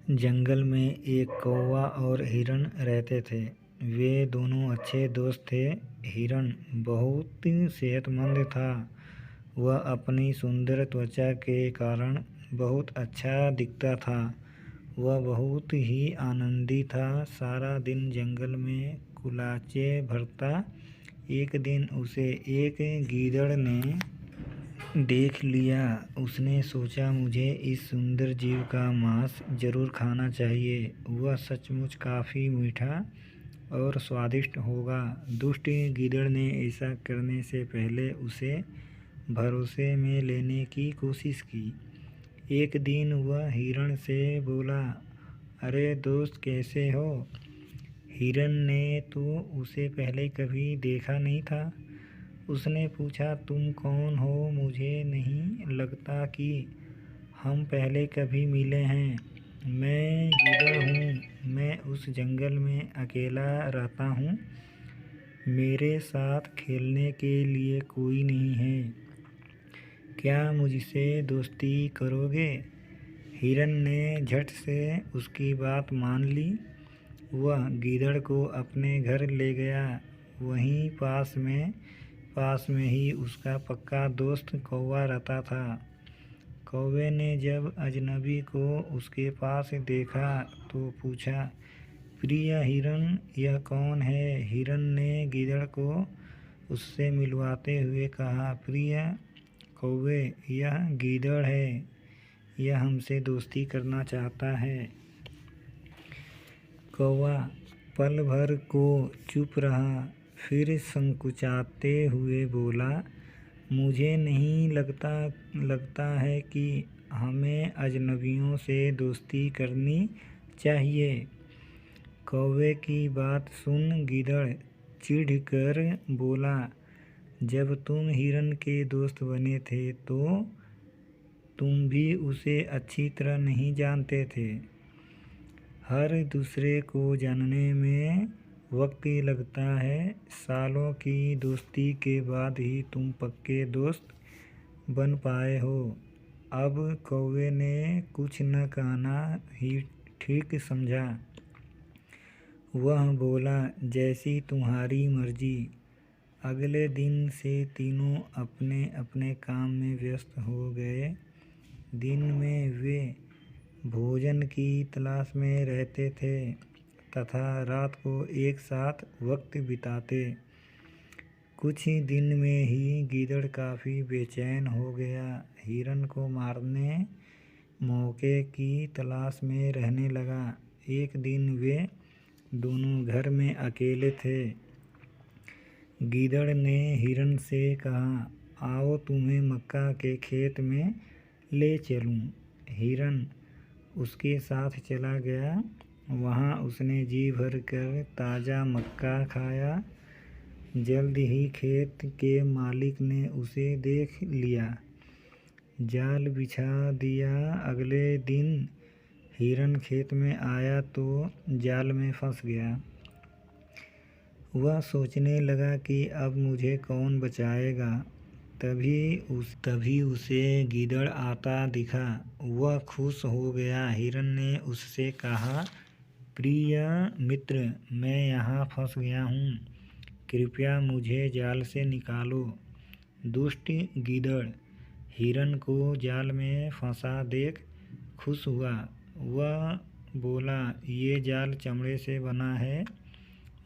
जंगल में एक कौवा और हिरण रहते थे। वे दोनों अच्छे दोस्त थे। हिरण बहुत सेहतमंद था। वह अपनी सुंदर त्वचा के कारण बहुत अच्छा दिखता था। वह बहुत ही आनंदी था। सारा दिन जंगल में कुलाचे भरता। एक दिन उसे एक गीदड़ ने देख लिया। उसने सोचा, मुझे इस सुंदर जीव का मांस जरूर खाना चाहिए। वह सचमुच काफ़ी मीठा और स्वादिष्ट होगा। दुष्ट गीदड़ ने ऐसा करने से पहले उसे भरोसे में लेने की कोशिश की। एक दिन वह हिरण से बोला, अरे दोस्त, कैसे हो? हिरण ने तो उसे पहले कभी देखा नहीं था। उसने पूछा, तुम कौन हो? मुझे नहीं लगता कि हम पहले कभी मिले हैं। मैं गीदड़ हूँ। मैं उस जंगल में अकेला रहता हूँ। मेरे साथ खेलने के लिए कोई नहीं है। क्या मुझसे दोस्ती करोगे? हिरण ने झट से उसकी बात मान ली। वह गीदड़ को अपने घर ले गया। वहीं पास में ही उसका पक्का दोस्त कौवा रहता था। कौवे ने जब अजनबी को उसके पास देखा तो पूछा, प्रिय हिरण, यह कौन है? हिरण ने गीदड़ को उससे मिलवाते हुए कहा, प्रिय कौवे, यह गीदड़ है। यह हमसे दोस्ती करना चाहता है। कौवा पल भर को चुप रहा, फिर संकुचाते हुए बोला, मुझे नहीं लगता है कि हमें अजनबियों से दोस्ती करनी चाहिए। कौवे की बात सुन गीदड़ चिढ़कर बोला, जब तुम हिरण के दोस्त बने थे तो तुम भी उसे अच्छी तरह नहीं जानते थे। हर दूसरे को जानने में वक्त लगता है। सालों की दोस्ती के बाद ही तुम पक्के दोस्त बन पाए हो। अब कौवे ने कुछ न कहना ही ठीक समझा। वह बोला, जैसी तुम्हारी मर्जी। अगले दिन से तीनों अपने अपने काम में व्यस्त हो गए। दिन में वे भोजन की तलाश में रहते थे तथा रात को एक साथ वक्त बिताते। कुछ ही दिन में ही गीदड़ काफ़ी बेचैन हो गया। हिरण को मारने मौके की तलाश में रहने लगा। एक दिन वे दोनों घर में अकेले थे। गीदड़ ने हिरण से कहा, आओ तुम्हें मक्का के खेत में ले चलूं। हिरण उसके साथ चला गया। वहाँ उसने जी भर कर ताज़ा मक्का खाया। जल्द ही खेत के मालिक ने उसे देख लिया। जाल बिछा दिया। अगले दिन हिरण खेत में आया तो जाल में फंस गया। वह सोचने लगा कि अब मुझे कौन बचाएगा। तभी उसे गीदड़ आता दिखा। वह खुश हो गया। हिरण ने उससे कहा, प्रिय मित्र, मैं यहाँ फंस गया हूँ। कृपया मुझे जाल से निकालो। दुष्ट गीदड़ हिरण को जाल में फंसा देख खुश हुआ। वह बोला, ये जाल चमड़े से बना है।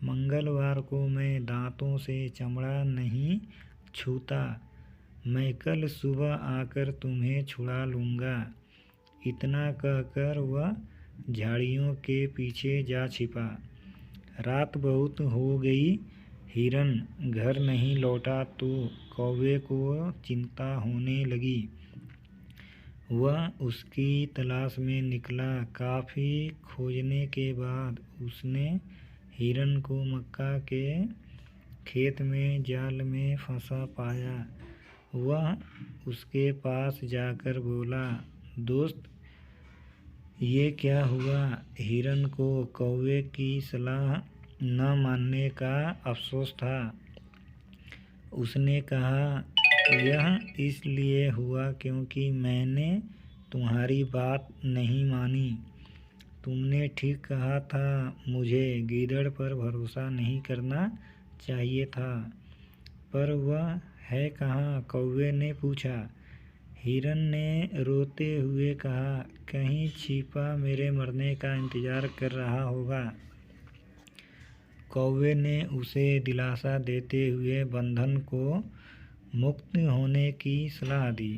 मंगलवार को मैं दांतों से चमड़ा नहीं छूता। मैं कल सुबह आकर तुम्हें छुड़ा लूँगा। इतना कहकर वह झाड़ियों के पीछे जा छिपा। रात बहुत हो गई। हिरण घर नहीं लौटा तो कौवे को चिंता होने लगी। वह उसकी तलाश में निकला। काफ़ी खोजने के बाद उसने हिरण को मक्का के खेत में जाल में फंसा पाया। वह उसके पास जाकर बोला, दोस्त, ये क्या हुआ? हिरण को कौवे की सलाह न मानने का अफसोस था। उसने कहा, यह इसलिए हुआ क्योंकि मैंने तुम्हारी बात नहीं मानी। तुमने ठीक कहा था, मुझे गीदड़ पर भरोसा नहीं करना चाहिए था। पर वह है कहाँ? कौवे ने पूछा। हिरन ने रोते हुए कहा, कहीं छिपा मेरे मरने का इंतजार कर रहा होगा। कौवे ने उसे दिलासा देते हुए बंधन को मुक्त होने की सलाह दी।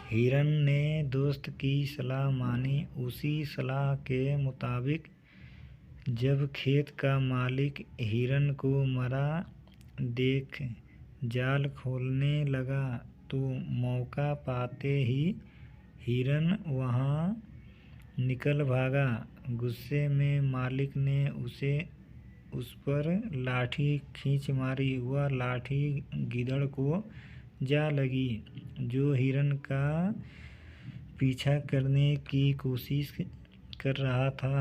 हिरन ने दोस्त की सलाह मानी। उसी सलाह के मुताबिक जब खेत का मालिक हिरन को मरा देख जाल खोलने लगा तो मौका पाते ही हिरन वहाँ निकल भागा। गुस्से में मालिक ने उस पर लाठी खींच मारी। वह लाठी गीदड़ को जा लगी, जो हिरन का पीछा करने की कोशिश कर रहा था।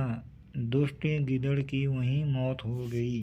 दुष्ट गीदड़ की वहीं मौत हो गई।